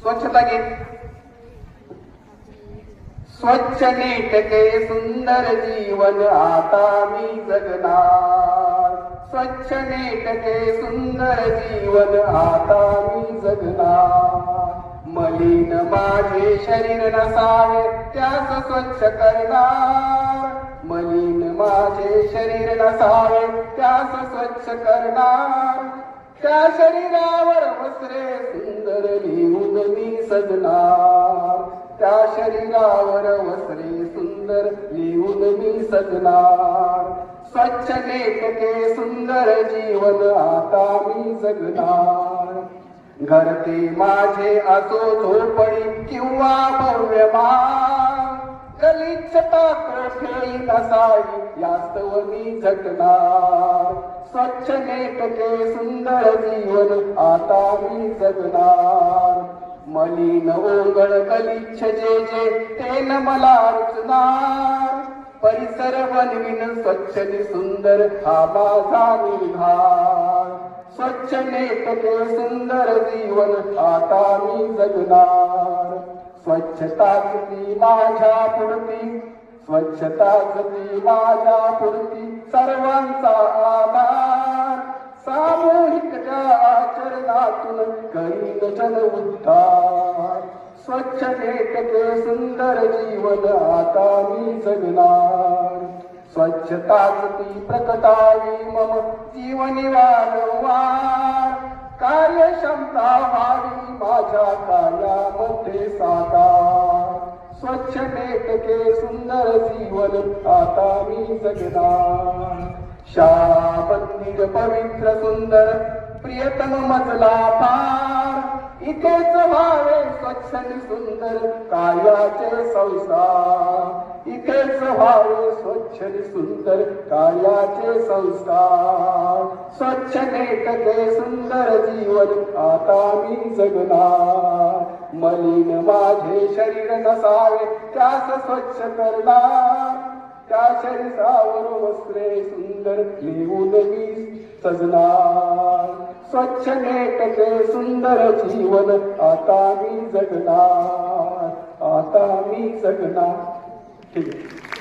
स्वच्छता गीत. स्वच्छ नेटके सुंदर जीवन आता मी जगणार. स्वच्छ नेटके सुंदर जीवन आता मी जगणार. मलिन माझे शरीर नसावे त्यास स्वच्छ करणार. मलिन माझे शरीर नसावे त्यास स्वच्छ करणार. त्या शरीरावर वस्त्रे सुंदर लिहून मी सजणार. त्या शरीरावर वस्त्रे सुंदर लिहून मी सजणार. स्वच्छ नेटके सुंदर जीवन आता मी जगणार. घर ते माझे असो झोपडी किंवा भव्यमान. गलिच्छता कोठेही नसावी यास्तव मी झटणार. स्वच्छ नेटके सुंदर जीवन आता मी जगणार. मलिन ओंगळ गलिच्छ जे जे ते न मला रुचणार. परिसर बनविन स्वच्छ नि सुंदर हा माझा निर्धार. स्वच्छ नेटके सुंदर जीवन आता मी जगणार. स्वच्छताच ती माझ्या पुढती. स्वच्छताच ती माझ्या पुढती सर्वांचा आधार. सामूहिक त्या आचरणातून करीन जन उद्धार. स्वच्छ नेटके सुंदर जीवन आता मी जगणार. स्वच्छताच ती प्रकटावी मम जीवनी वारंवार. कार्यक्षमता व्हावी माझ्या कार्यामध्ये साकार. स्वच्छ नेटके सुंदर जीवन आता मी जगणार. शाळा मंदिर पवित्र सुंदर प्रियतम मजला फार. इथेच व्हावे स्वच्छ नि सुंदर कार्याचे संस्कार. इथेच व्हावे स्वच्छ नि सुंदर कार्याचे संस्कार. स्वच्छ नेटके सुंदर जीवन आता मी जगणार. मलिन माझे शरीर नसावे त्यास स्वच्छ करणार. त्या शरीरावर वस्त्रे सुंदर लिहून मी सजणार. स्वच्छ नेटके सुंदर जीवन आता मी जगणार. आता मी जगणार. ठीक आहे.